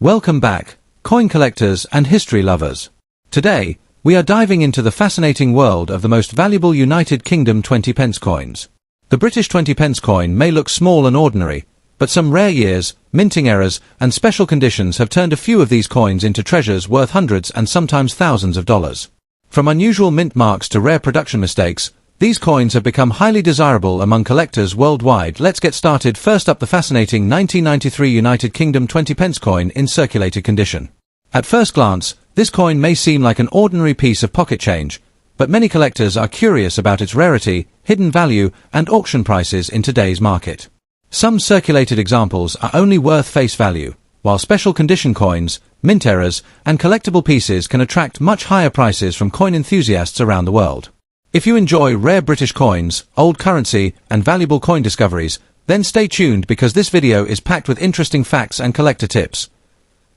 Welcome back, coin collectors and history lovers. Today, we are diving into the fascinating world of the most valuable United Kingdom 20 pence coins. The British 20 pence coin may look small and ordinary, but some rare years, minting errors, and special conditions have turned a few of these coins into treasures worth hundreds and sometimes thousands of dollars. From unusual mint marks to rare production mistakes, these coins have become highly desirable among collectors worldwide. Let's get started. First up, the fascinating 1993 United Kingdom 20 pence coin in circulated condition. At first glance, this coin may seem like an ordinary piece of pocket change, but many collectors are curious about its rarity, hidden value, and auction prices in today's market. Some circulated examples are only worth face value, while special condition coins, mint errors, and collectible pieces can attract much higher prices from coin enthusiasts around the world. If you enjoy rare British coins, old currency, and valuable coin discoveries, then stay tuned because this video is packed with interesting facts and collector tips.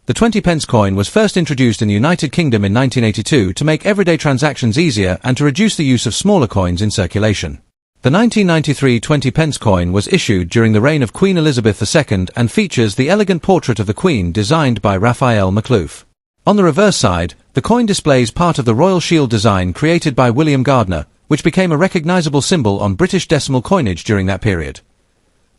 The 20 pence coin was first introduced in the United Kingdom in 1982 to make everyday transactions easier and to reduce the use of smaller coins in circulation. The 1993 20 pence coin was issued during the reign of Queen Elizabeth II and features the elegant portrait of the Queen designed by Raphael McLouf. On the reverse side, the coin displays part of the royal shield design created by William Gardner, which became a recognizable symbol on British decimal coinage during that period.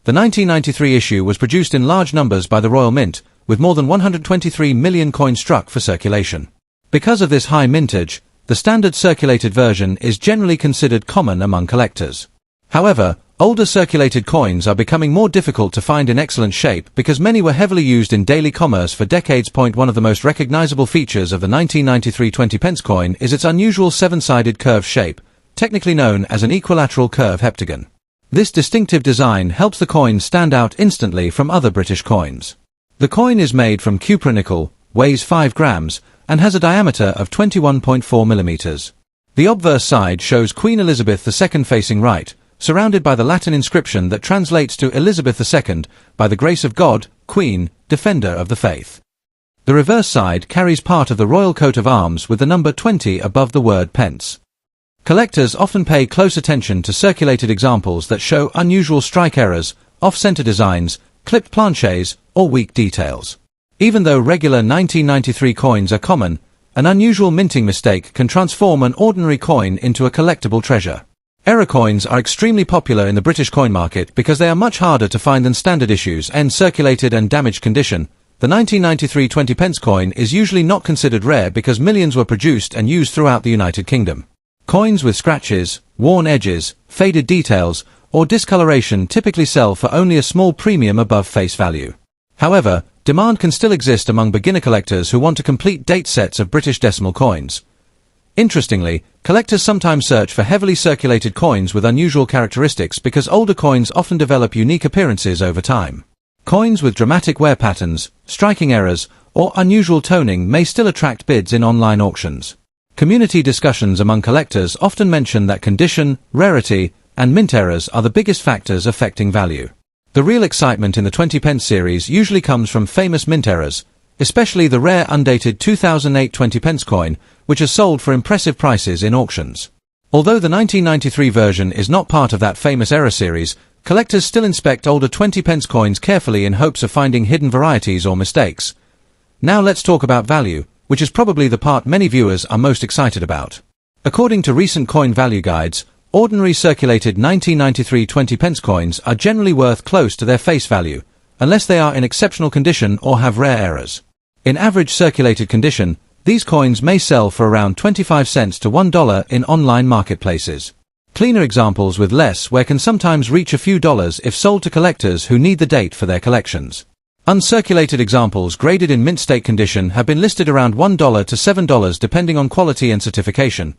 The 1993 issue was produced in large numbers by the Royal Mint, with more than 123 million coins struck for circulation. Because of this high mintage, the standard circulated version is generally considered common among collectors. However, older circulated coins are becoming more difficult to find in excellent shape because many were heavily used in daily commerce for decades. One of the most recognizable features of the 1993 20 pence coin is its unusual seven-sided curved shape, technically known as an equilateral curve heptagon. This distinctive design helps the coin stand out instantly from other British coins. The coin is made from cupronickel, weighs 5 grams, and has a diameter of 21.4 millimeters. The obverse side shows Queen Elizabeth II facing right, surrounded by the Latin inscription that translates to Elizabeth II, by the grace of God, Queen, Defender of the Faith. The reverse side carries part of the royal coat of arms with the number 20 above the word Pence. Collectors often pay close attention to circulated examples that show unusual strike errors, off-center designs, clipped planchets, or weak details. Even though regular 1993 coins are common, an unusual minting mistake can transform an ordinary coin into a collectible treasure. Error coins are extremely popular in the British coin market because they are much harder to find than standard issues and circulated and damaged condition. The 1993 20 pence coin is usually not considered rare because millions were produced and used throughout the United Kingdom. Coins with scratches, worn edges, faded details, or discoloration typically sell for only a small premium above face value. However, demand can still exist among beginner collectors who want to complete date sets of British decimal coins. Interestingly, collectors sometimes search for heavily circulated coins with unusual characteristics because older coins often develop unique appearances over time. Coins with dramatic wear patterns, striking errors, or unusual toning may still attract bids in online auctions. Community discussions among collectors often mention that condition, rarity, and mint errors are the biggest factors affecting value. The real excitement in the 20 pence series usually comes from famous mint errors, especially the rare undated 2008 20 pence coin, which has sold for impressive prices in auctions. Although the 1993 version is not part of that famous error series, collectors still inspect older 20 pence coins carefully in hopes of finding hidden varieties or mistakes. Now let's talk about value, which is probably the part many viewers are most excited about. According to recent coin value guides, ordinary circulated 1993 20 pence coins are generally worth close to their face value, unless they are in exceptional condition or have rare errors. In average circulated condition, these coins may sell for around 25 cents to $1 in online marketplaces. Cleaner examples with less wear can sometimes reach a few dollars if sold to collectors who need the date for their collections. Uncirculated examples graded in mint state condition have been listed around $1 to $7 depending on quality and certification.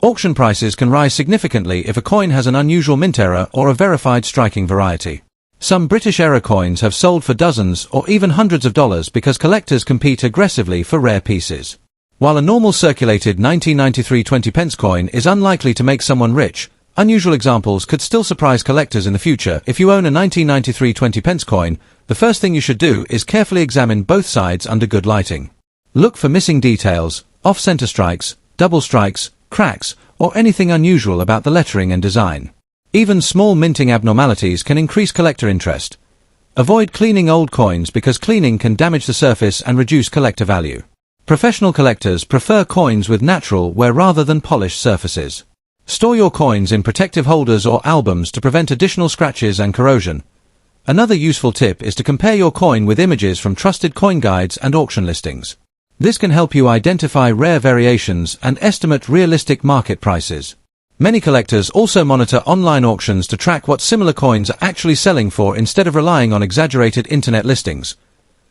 Auction prices can rise significantly if a coin has an unusual mint error or a verified striking variety. Some British error coins have sold for dozens or even hundreds of dollars because collectors compete aggressively for rare pieces. While a normal circulated 1993 20 pence coin is unlikely to make someone rich, unusual examples could still surprise collectors in the future. If you own a 1993 20 pence coin, the first thing you should do is carefully examine both sides under good lighting. Look for missing details, off-center strikes, double strikes, cracks, or anything unusual about the lettering and design. Even small minting abnormalities can increase collector interest. Avoid cleaning old coins because cleaning can damage the surface and reduce collector value. Professional collectors prefer coins with natural wear rather than polished surfaces. Store your coins in protective holders or albums to prevent additional scratches and corrosion. Another useful tip is to compare your coin with images from trusted coin guides and auction listings. This can help you identify rare variations and estimate realistic market prices. Many collectors also monitor online auctions to track what similar coins are actually selling for instead of relying on exaggerated internet listings.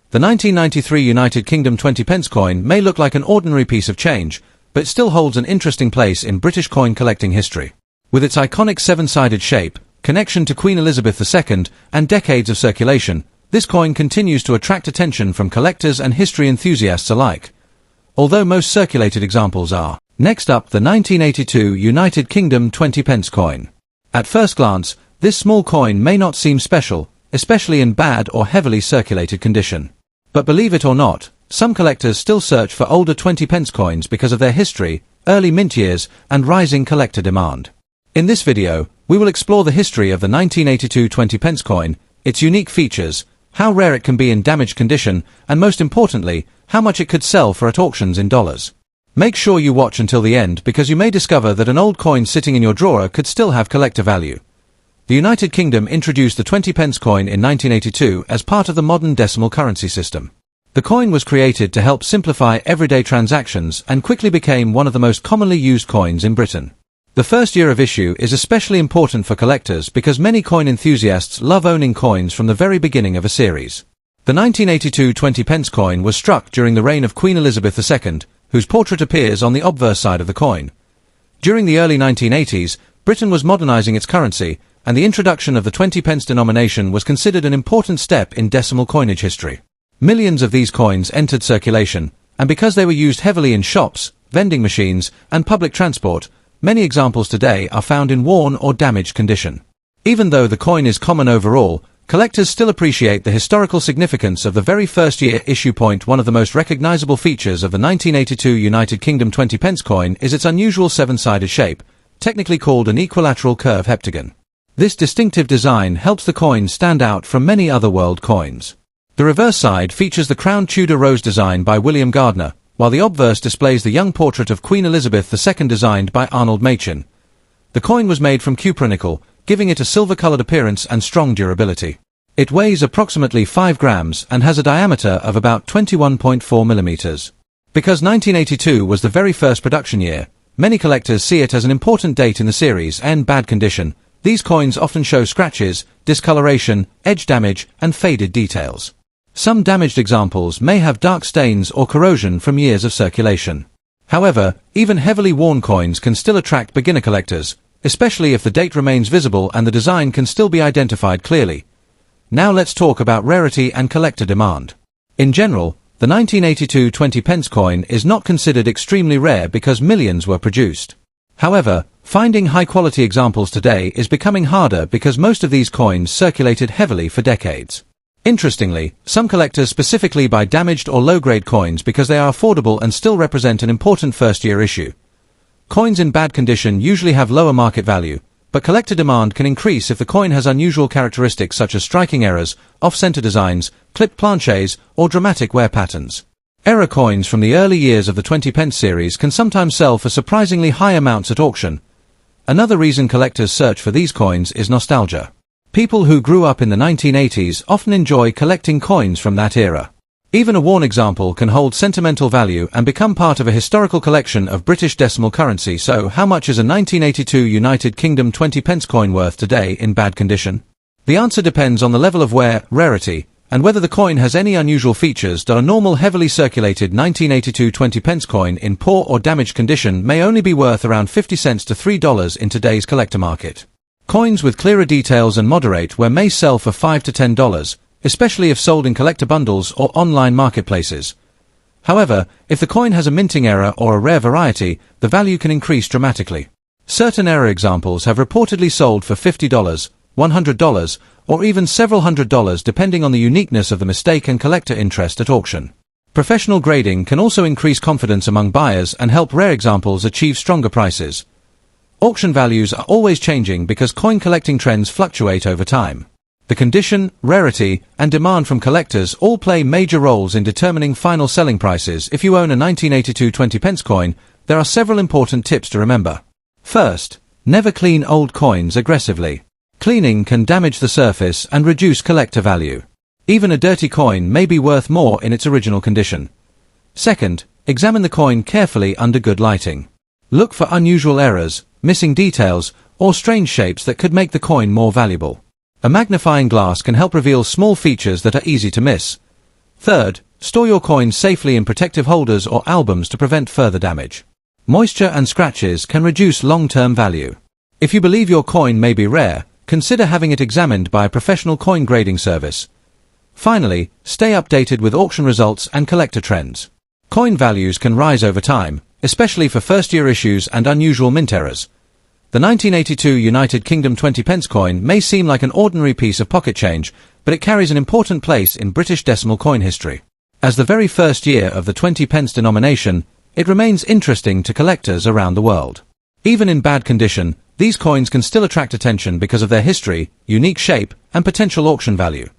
The 1993 United Kingdom 20 pence coin may look like an ordinary piece of change, but it still holds an interesting place in British coin collecting history. With its iconic seven-sided shape, connection to Queen Elizabeth II, and decades of circulation, this coin continues to attract attention from collectors and history enthusiasts alike. Although most circulated examples are. Next up, the 1982 United Kingdom 20 pence coin. At first glance, this small coin may not seem special, especially in bad or heavily circulated condition. But believe it or not, some collectors still search for older 20 pence coins because of their history, early mint years, and rising collector demand. In this video, we will explore the history of the 1982 20 pence coin, its unique features, how rare it can be in damaged condition, and most importantly, how much it could sell for at auctions in dollars. Make sure you watch until the end because you may discover that an old coin sitting in your drawer could still have collector value. The United Kingdom introduced the 20 pence coin in 1982 as part of the modern decimal currency system. The coin was created to help simplify everyday transactions and quickly became one of the most commonly used coins in Britain. The first year of issue is especially important for collectors because many coin enthusiasts love owning coins from the very beginning of a series. The 1982 20 pence coin was struck during the reign of Queen Elizabeth II, whose portrait appears on the obverse side of the coin. During the early 1980s, Britain was modernizing its currency, and the introduction of the 20 pence denomination was considered an important step in decimal coinage history. Millions of these coins entered circulation, and because they were used heavily in shops, vending machines, and public transport, many examples today are found in worn or damaged condition. Even though the coin is common overall, collectors still appreciate the historical significance of the very first year issue point. One of the most recognizable features of the 1982 United Kingdom 20 pence coin is its unusual seven-sided shape, technically called an equilateral curve heptagon. This distinctive design helps the coin stand out from many other world coins. The reverse side features the crowned Tudor rose design by William Gardner, while the obverse displays the young portrait of Queen Elizabeth II designed by Arnold Machin. The coin was made from cupronickel, giving it a silver-colored appearance and strong durability. It weighs approximately 5 grams and has a diameter of about 21.4 millimeters. Because 1982 was the very first production year, many collectors see it as an important date in the series and bad condition. These coins often show scratches, discoloration, edge damage, and faded details. Some damaged examples may have dark stains or corrosion from years of circulation. However, even heavily worn coins can still attract beginner collectors, especially if the date remains visible and the design can still be identified clearly. Now let's talk about rarity and collector demand. In general, the 1982 20 pence coin is not considered extremely rare because millions were produced. However, finding high-quality examples today is becoming harder because most of these coins circulated heavily for decades. Interestingly, some collectors specifically buy damaged or low-grade coins because they are affordable and still represent an important first-year issue. Coins in bad condition usually have lower market value, but collector demand can increase if the coin has unusual characteristics such as striking errors, off-center designs, clipped planchets, or dramatic wear patterns. Error coins from the early years of the 20 pence series can sometimes sell for surprisingly high amounts at auction. Another reason collectors search for these coins is nostalgia. People who grew up in the 1980s often enjoy collecting coins from that era. Even a worn example can hold sentimental value and become part of a historical collection of British decimal currency. So, how much is a 1982 United Kingdom 20 pence coin worth today in bad condition? The answer depends on the level of wear, rarity, and whether the coin has any unusual features. A normal heavily circulated 1982 20 pence coin in poor or damaged condition may only be worth around 50 cents to $3 in today's collector market. Coins with clearer details and moderate wear may sell for $5 to $10, especially if sold in collector bundles or online marketplaces. However, if the coin has a minting error or a rare variety, the value can increase dramatically. Certain error examples have reportedly sold for $50, $100, or even several $100 depending on the uniqueness of the mistake and collector interest at auction. Professional grading can also increase confidence among buyers and help rare examples achieve stronger prices. Auction values are always changing because coin collecting trends fluctuate over time. The condition, rarity, and demand from collectors all play major roles in determining final selling prices. If you own a 1982 20 pence coin, there are several important tips to remember. First, never clean old coins aggressively. Cleaning can damage the surface and reduce collector value. Even a dirty coin may be worth more in its original condition. Second, examine the coin carefully under good lighting. Look for unusual errors, missing details, or strange shapes that could make the coin more valuable. A magnifying glass can help reveal small features that are easy to miss. Third, store your coins safely in protective holders or albums to prevent further damage. Moisture and scratches can reduce long-term value. If you believe your coin may be rare, consider having it examined by a professional coin grading service. Finally, stay updated with auction results and collector trends. Coin values can rise over time, especially for first-year issues and unusual mint errors. The 1982 United Kingdom 20 pence coin may seem like an ordinary piece of pocket change, but it carries an important place in British decimal coin history. As the very first year of the 20 pence denomination, it remains interesting to collectors around the world. Even in bad condition, these coins can still attract attention because of their history, unique shape, and potential auction value.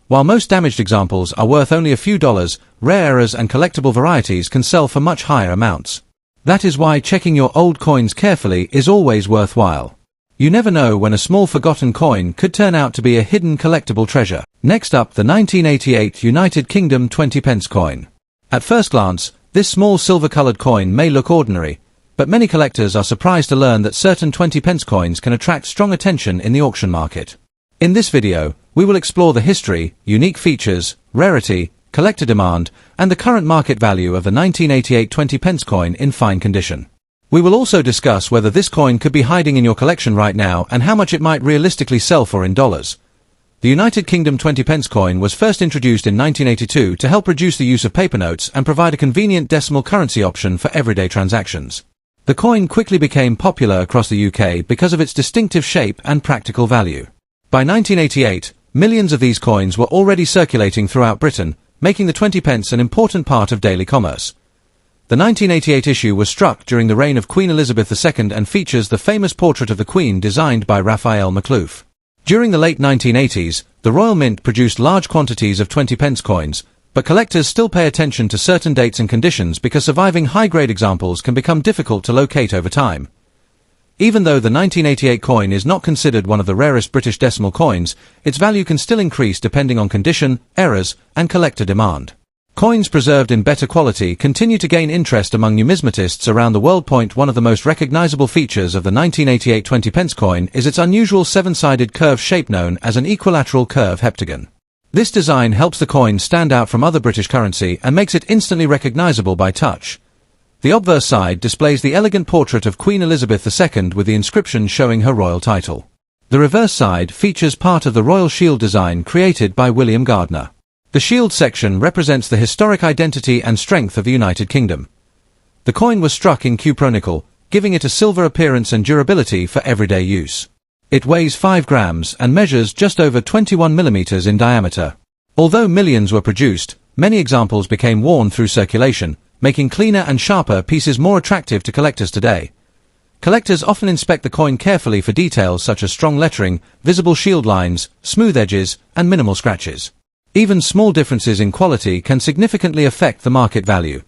While most damaged examples are worth only a few dollars, rare errors and collectible varieties can sell for much higher amounts. That is why checking your old coins carefully is always worthwhile. You never know when a small forgotten coin could turn out to be a hidden collectible treasure. Next up, the 1988 United Kingdom 20 pence coin. At first glance, this small silver-colored coin may look ordinary, but many collectors are surprised to learn that certain 20 pence coins can attract strong attention in the auction market. In this video, we will explore the history, unique features, rarity, collector demand, and the current market value of the 1988 20 pence coin in fine condition. We will also discuss whether this coin could be hiding in your collection right now and how much it might realistically sell for in dollars. The United Kingdom 20 pence coin was first introduced in 1982 to help reduce the use of paper notes and provide a convenient decimal currency option for everyday transactions. The coin quickly became popular across the UK because of its distinctive shape and practical value. By 1988, millions of these coins were already circulating throughout Britain, making the 20 pence an important part of daily commerce. The 1988 issue was struck during the reign of Queen Elizabeth II and features the famous portrait of the Queen designed by Raphael Maklouf. During the late 1980s, the Royal Mint produced large quantities of 20 pence coins, but collectors still pay attention to certain dates and conditions because surviving high-grade examples can become difficult to locate over time. Even though the 1988 coin is not considered one of the rarest British decimal coins, its value can still increase depending on condition, errors, and collector demand. Coins preserved in better quality continue to gain interest among numismatists around the world. One of the most recognizable features of the 1988 20 pence coin is its unusual seven-sided curved shape known as an equilateral curve heptagon. This design helps the coin stand out from other British currency and makes it instantly recognizable by touch. The obverse side displays the elegant portrait of Queen Elizabeth II with the inscription showing her royal title. The reverse side features part of the royal shield design created by William Gardner. The shield section represents the historic identity and strength of the United Kingdom. The coin was struck in cupronickel, giving it a silver appearance and durability for everyday use. It weighs 5 grams and measures just over 21 millimeters in diameter. Although millions were produced, many examples became worn through circulation, making cleaner and sharper pieces more attractive to collectors today. Collectors often inspect the coin carefully for details such as strong lettering, visible shield lines, smooth edges, and minimal scratches. Even small differences in quality can significantly affect the market value.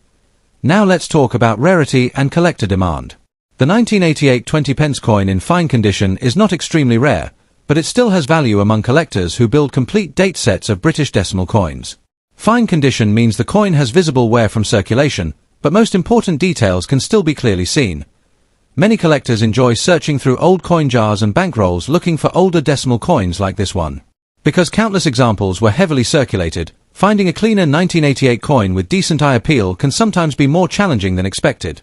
Now let's talk about rarity and collector demand. The 1988 20 pence coin in fine condition is not extremely rare, but it still has value among collectors who build complete date sets of British decimal coins. Fine condition means the coin has visible wear from circulation, but most important details can still be clearly seen. Many collectors enjoy searching through old coin jars and bankrolls looking for older decimal coins like this one. Because countless examples were heavily circulated, finding a cleaner 1988 coin with decent eye appeal can sometimes be more challenging than expected.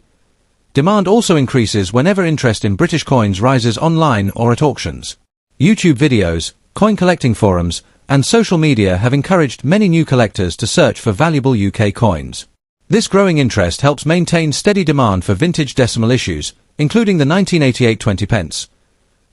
Demand also increases whenever interest in British coins rises online or at auctions. YouTube videos, coin collecting forums, and social media have encouraged many new collectors to search for valuable UK coins. This growing interest helps maintain steady demand for vintage decimal issues, including the 1988 20 pence.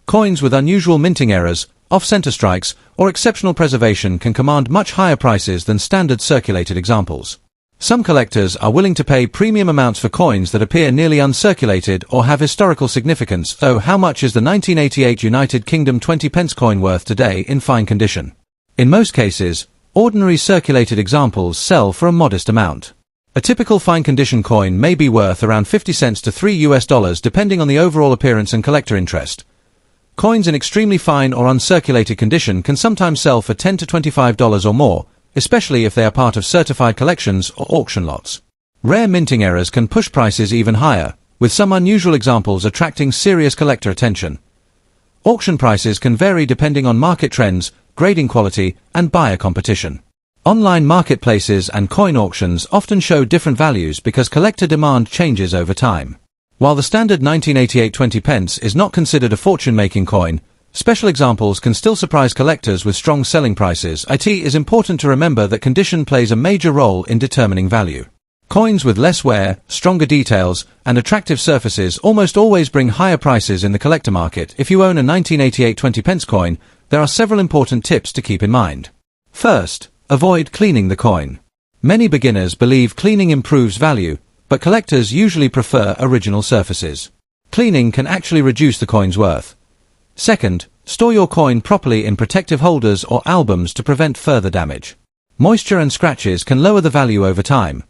Coins with unusual minting errors, off-center strikes, or exceptional preservation can command much higher prices than standard circulated examples. Some collectors are willing to pay premium amounts for coins that appear nearly uncirculated or have historical significance. So how much is the 1988 United Kingdom 20 pence coin worth today in fine condition? In most cases, ordinary circulated examples sell for a modest amount. A typical fine condition coin may be worth around 50 cents to $3 depending on the overall appearance and collector interest. Coins in extremely fine or uncirculated condition can sometimes sell for $10 to $25 or more, especially if they are part of certified collections or auction lots. Rare minting errors can push prices even higher, with some unusual examples attracting serious collector attention. Auction prices can vary depending on market trends, grading quality, and buyer competition. Online marketplaces and coin auctions often show different values because collector demand changes over time. While the standard 1988 20 pence is not considered a fortune-making coin, special examples can still surprise collectors with strong selling prices. It is important to remember that condition plays a major role in determining value. Coins with less wear, stronger details, and attractive surfaces almost always bring higher prices in the collector market. If you own a 1988 20 pence coin, there are several important tips to keep in mind. First, avoid cleaning the coin. Many beginners believe cleaning improves value, but collectors usually prefer original surfaces. Cleaning can actually reduce the coin's worth. Second, store your coin properly in protective holders or albums to prevent further damage. Moisture and scratches can lower the value over time.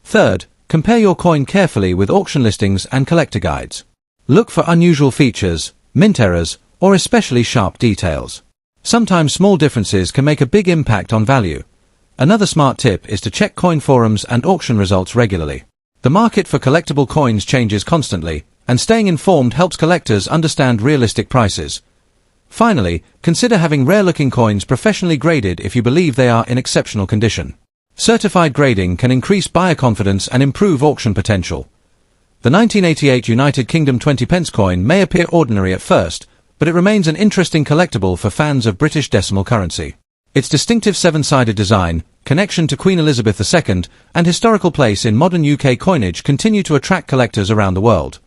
Third, compare your coin carefully with auction listings and collector guides. Look for unusual features, mint errors, or especially sharp details. Sometimes small differences can make a big impact on value. Another smart tip is to check coin forums and auction results regularly. The market for collectible coins changes constantly, and staying informed helps collectors understand realistic prices. Finally, consider having rare-looking coins professionally graded if you believe they are in exceptional condition. Certified grading can increase buyer confidence and improve auction potential. The 1988 United Kingdom 20 pence coin may appear ordinary at first, but it remains an interesting collectible for fans of British decimal currency. Its distinctive seven-sided design, connection to Queen Elizabeth II, and historical place in modern UK coinage continue to attract collectors around the world.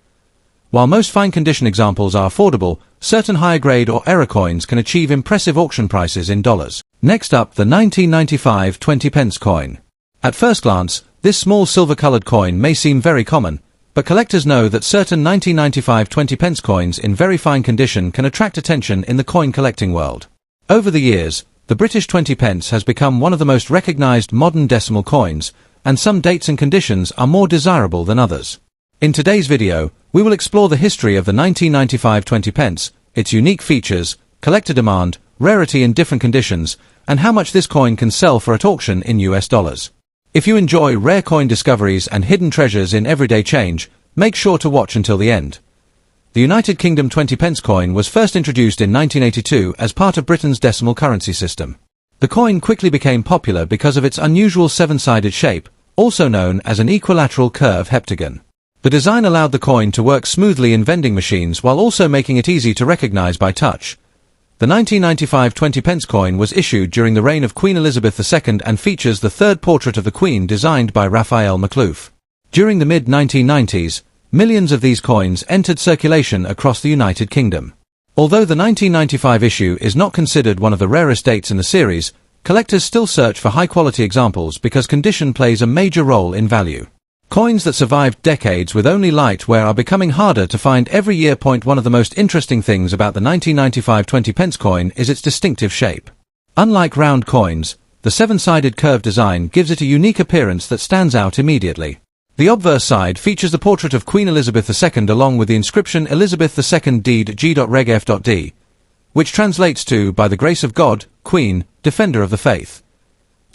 While most fine condition examples are affordable, certain higher grade or error coins can achieve impressive auction prices in dollars. Next up, the 1995 20 pence coin. At first glance, this small silver-colored coin may seem very common, but collectors know that certain 1995 20 pence coins in very fine condition can attract attention in the coin collecting world. Over the years, the British 20 pence has become one of the most recognized modern decimal coins, and some dates and conditions are more desirable than others. In today's video, we will explore the history of the 1995 20 pence, its unique features, collector demand, rarity in different conditions, and how much this coin can sell for at auction in US dollars. If you enjoy rare coin discoveries and hidden treasures in everyday change, make sure to watch until the end. The United Kingdom 20 pence coin was first introduced in 1982 as part of Britain's decimal currency system. The coin quickly became popular because of its unusual seven-sided shape, also known as an equilateral curve heptagon. The design allowed the coin to work smoothly in vending machines while also making it easy to recognize by touch. The 1995 20 pence coin was issued during the reign of Queen Elizabeth II and features the third portrait of the Queen designed by Raphael McLouf. During the mid-1990s, millions of these coins entered circulation across the United Kingdom. Although the 1995 issue is not considered one of the rarest dates in the series, collectors still search for high-quality examples because condition plays a major role in value. Coins that survived decades with only light wear are becoming harder to find every year. One of the most interesting things about the 1995 20 pence coin is its distinctive shape. Unlike round coins, the seven-sided curved design gives it a unique appearance that stands out immediately. The obverse side features the portrait of Queen Elizabeth II along with the inscription Elizabeth II Deed G.Reg F.D, which translates to, by the grace of God, Queen, Defender of the Faith.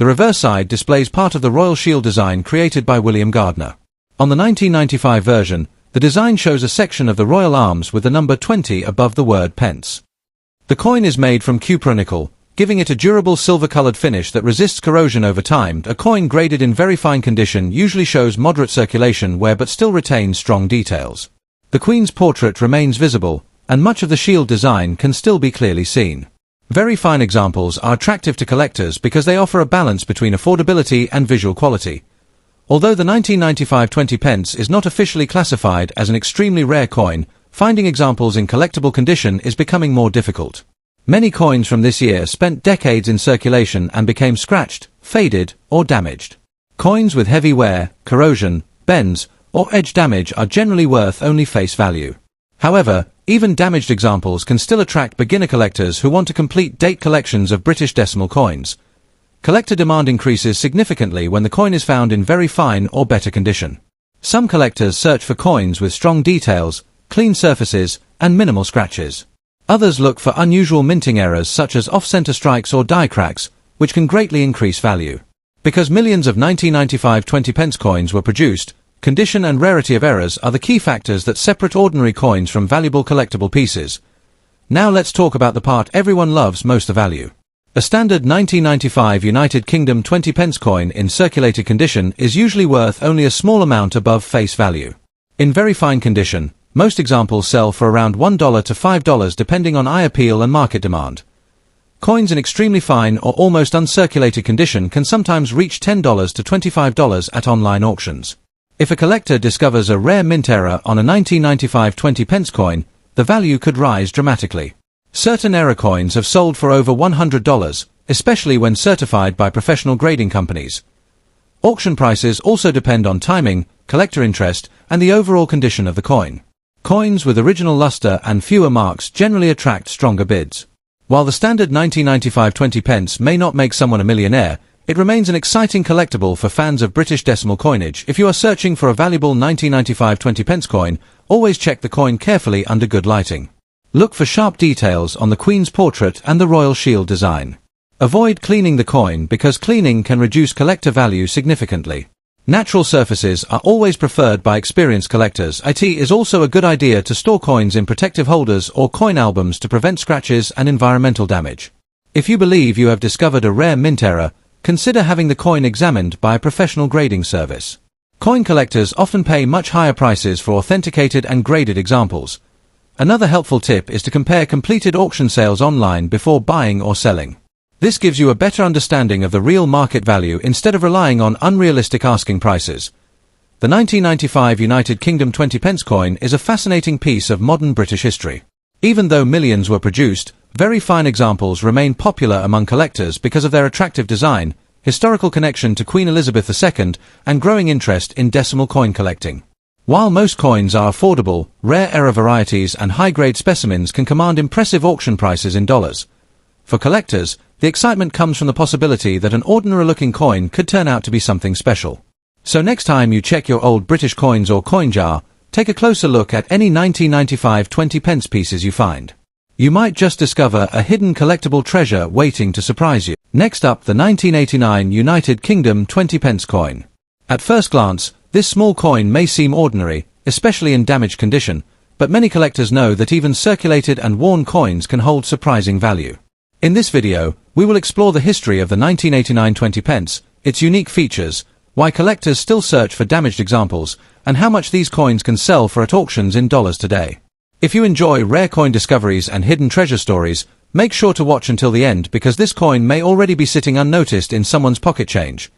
The reverse side displays part of the royal shield design created by William Gardner. On the 1995 version, the design shows a section of the royal arms with the number 20 above the word pence. The coin is made from cupronickel, giving it a durable silver-colored finish that resists corrosion over time. A coin graded in very fine condition usually shows moderate circulation wear but still retains strong details. The Queen's portrait remains visible, and much of the shield design can still be clearly seen. Very fine examples are attractive to collectors because they offer a balance between affordability and visual quality. Although the 1995 20 pence is not officially classified as an extremely rare coin, finding examples in collectible condition is becoming more difficult. Many coins from this year spent decades in circulation and became scratched, faded, or damaged. Coins with heavy wear, corrosion, bends, or edge damage are generally worth only face value. However, even damaged examples can still attract beginner collectors who want to complete date collections of British decimal coins. Collector demand increases significantly when the coin is found in very fine or better condition. Some collectors search for coins with strong details, clean surfaces, and minimal scratches. Others look for unusual minting errors such as off-center strikes or die cracks, which can greatly increase value. Because millions of 1995 20p coins were produced, condition and rarity of errors are the key factors that separate ordinary coins from valuable collectible pieces. Now let's talk about the part everyone loves most: the value. A standard 1995 United Kingdom 20p coin in circulated condition is usually worth only a small amount above face value. In very fine condition, most examples sell for around $1 to $5 depending on eye appeal and market demand. Coins in extremely fine or almost uncirculated condition can sometimes reach $10 to $25 at online auctions. If a collector discovers a rare mint error on a 1995 20p coin, the value could rise dramatically. Certain error coins have sold for over $100, especially when certified by professional grading companies. Auction prices also depend on timing, collector interest, and the overall condition of the coin. Coins with original luster and fewer marks generally attract stronger bids. While the standard 1995 20p may not make someone a millionaire, it remains an exciting collectible for fans of British decimal coinage. If you are searching for a valuable 1995 20p coin, always check the coin carefully under good lighting. Look for sharp details on the Queen's portrait and the Royal Shield design. Avoid cleaning the coin because cleaning can reduce collector value significantly. Natural surfaces are always preferred by experienced collectors. It is also a good idea to store coins in protective holders or coin albums to prevent scratches and environmental damage. If you believe you have discovered a rare mint error, consider having the coin examined by a professional grading service. Coin collectors often pay much higher prices for authenticated and graded examples. Another helpful tip is to compare completed auction sales online before buying or selling. This gives you a better understanding of the real market value instead of relying on unrealistic asking prices. The 1995 United Kingdom 20p coin is a fascinating piece of modern British history. Even though millions were produced, very fine examples remain popular among collectors because of their attractive design, historical connection to Queen Elizabeth II, and growing interest in decimal coin collecting. While most coins are affordable, rare error varieties and high-grade specimens can command impressive auction prices in dollars. For collectors, the excitement comes from the possibility that an ordinary-looking coin could turn out to be something special. So next time you check your old British coins or coin jar, take a closer look at any 1995 20p pieces you find. You might just discover a hidden collectible treasure waiting to surprise you. Next up, the 1989 United Kingdom 20p coin. At first glance, this small coin may seem ordinary, especially in damaged condition, but many collectors know that even circulated and worn coins can hold surprising value. In this video, we will explore the history of the 1989 20p, its unique features, why collectors still search for damaged examples, and how much these coins can sell for at auctions in dollars today. If you enjoy rare coin discoveries and hidden treasure stories, make sure to watch until the end because this coin may already be sitting unnoticed in someone's pocket change.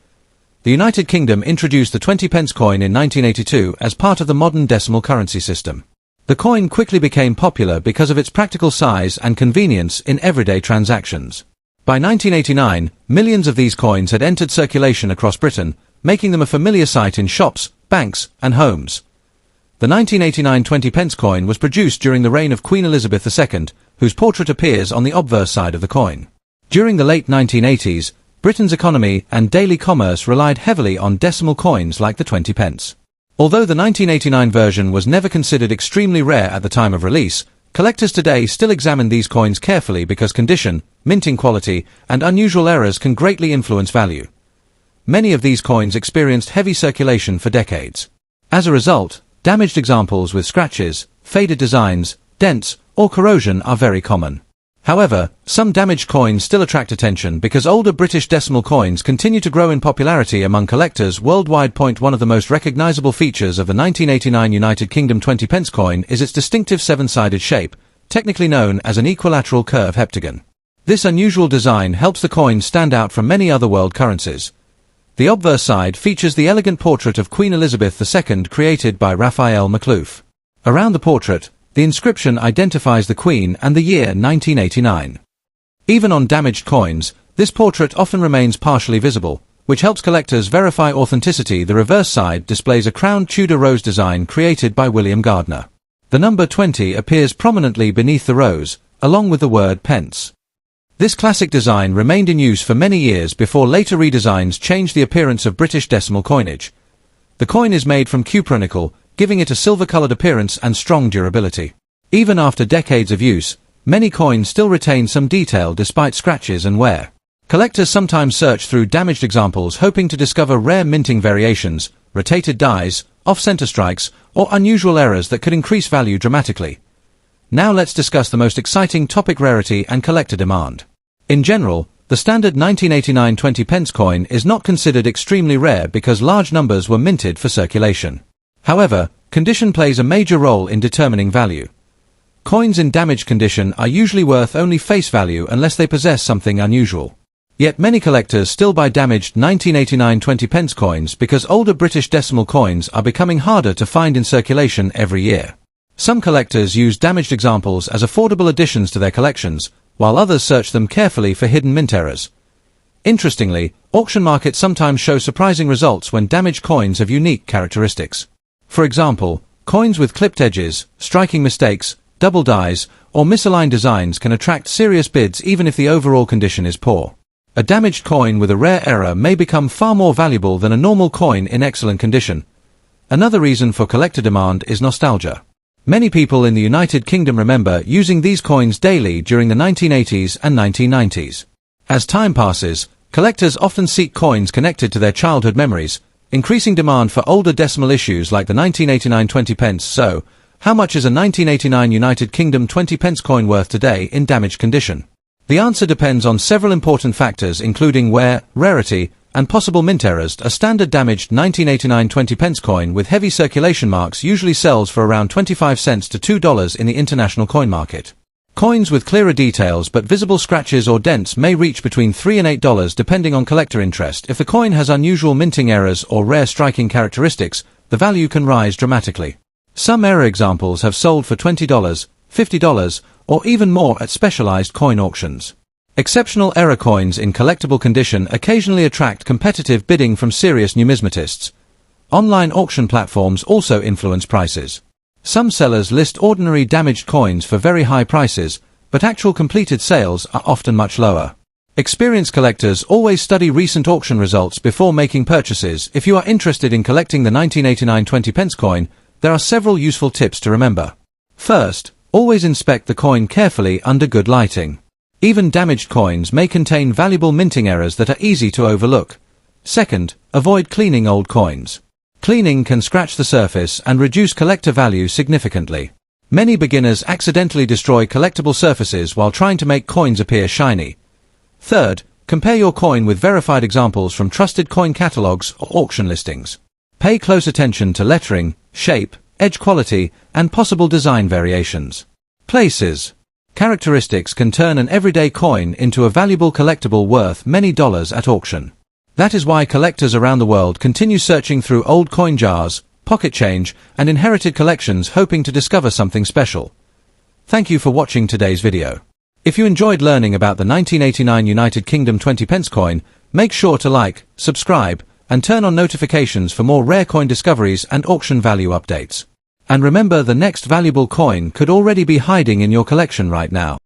The United Kingdom introduced the 20p coin in 1982 as part of the modern decimal currency system. The coin quickly became popular because of its practical size and convenience in everyday transactions. By 1989, millions of these coins had entered circulation across Britain, making them a familiar sight in shops, banks, and homes. The 1989 20p coin was produced during the reign of Queen Elizabeth II, whose portrait appears on the obverse side of the coin. During the late 1980s, Britain's economy and daily commerce relied heavily on decimal coins like the 20p. Although the 1989 version was never considered extremely rare at the time of release, collectors today still examine these coins carefully because condition, minting quality, and unusual errors can greatly influence value. Many of these coins experienced heavy circulation for decades. As a result, damaged examples with scratches, faded designs, dents, or corrosion are very common. However, some damaged coins still attract attention because older British decimal coins continue to grow in popularity among collectors worldwide. One of the most recognizable features of the 1989 United Kingdom 20p coin is its distinctive seven-sided shape, technically known as an equilateral curve heptagon. This unusual design helps the coin stand out from many other world currencies. The obverse side features the elegant portrait of Queen Elizabeth II created by Raphael Maklouf. Around the portrait, the inscription identifies the Queen and the year 1989. Even on damaged coins, this portrait often remains partially visible, which helps collectors verify authenticity. The reverse side displays a crowned Tudor rose design created by William Gardner. The number 20 appears prominently beneath the rose, along with the word Pence. This classic design remained in use for many years before later redesigns changed the appearance of British decimal coinage. The coin is made from cupronickel, giving it a silver-colored appearance and strong durability. Even after decades of use, many coins still retain some detail despite scratches and wear. Collectors sometimes search through damaged examples hoping to discover rare minting variations, rotated dies, off-center strikes, or unusual errors that could increase value dramatically. Now let's discuss the most exciting topic: rarity and collector demand. In general, the standard 1989 20 pence coin is not considered extremely rare because large numbers were minted for circulation. However, condition plays a major role in determining value. Coins in damaged condition are usually worth only face value unless they possess something unusual. Yet many collectors still buy damaged 1989 20 pence coins because older British decimal coins are becoming harder to find in circulation every year. Some collectors use damaged examples as affordable additions to their collections, while others search them carefully for hidden mint errors. Interestingly, auction markets sometimes show surprising results when damaged coins have unique characteristics. For example, coins with clipped edges, striking mistakes, double dies, or misaligned designs can attract serious bids even if the overall condition is poor. A damaged coin with a rare error may become far more valuable than a normal coin in excellent condition. Another reason for collector demand is nostalgia. Many people in the United Kingdom remember using these coins daily during the 1980s and 1990s. As time passes, collectors often seek coins connected to their childhood memories, increasing demand for older decimal issues like the 1989 20 pence. So, how much is a 1989 United Kingdom 20 pence coin worth today in damaged condition? The answer depends on several important factors including wear, rarity, and possible mint errors. A standard damaged 1989 20 pence coin with heavy circulation marks usually sells for around 25 cents to $2 in the international coin market. Coins with clearer details but visible scratches or dents may reach between $3 and $8 depending on collector interest. If the coin has unusual minting errors or rare striking characteristics, the value can rise dramatically. Some error examples have sold for $20, $50, or even more at specialized coin auctions. Exceptional error coins in collectible condition occasionally attract competitive bidding from serious numismatists. Online auction platforms also influence prices. Some sellers list ordinary damaged coins for very high prices, but actual completed sales are often much lower. Experienced collectors always study recent auction results before making purchases. If you are interested in collecting the 1989 20 pence coin, there are several useful tips to remember. First, always inspect the coin carefully under good lighting. Even damaged coins may contain valuable minting errors that are easy to overlook. Second, avoid cleaning old coins. Cleaning can scratch the surface and reduce collector value significantly. Many beginners accidentally destroy collectible surfaces while trying to make coins appear shiny. Third, compare your coin with verified examples from trusted coin catalogs or auction listings. Pay close attention to lettering, shape, edge quality, and possible design variations. Places. Characteristics can turn an everyday coin into a valuable collectible worth many dollars at auction. That is why collectors around the world continue searching through old coin jars, pocket change, and inherited collections hoping to discover something special. Thank you for watching today's video. If you enjoyed learning about the 1989 United Kingdom 20 pence coin, make sure to like, subscribe, and turn on notifications for more rare coin discoveries and auction value updates. And remember, the next valuable coin could already be hiding in your collection right now.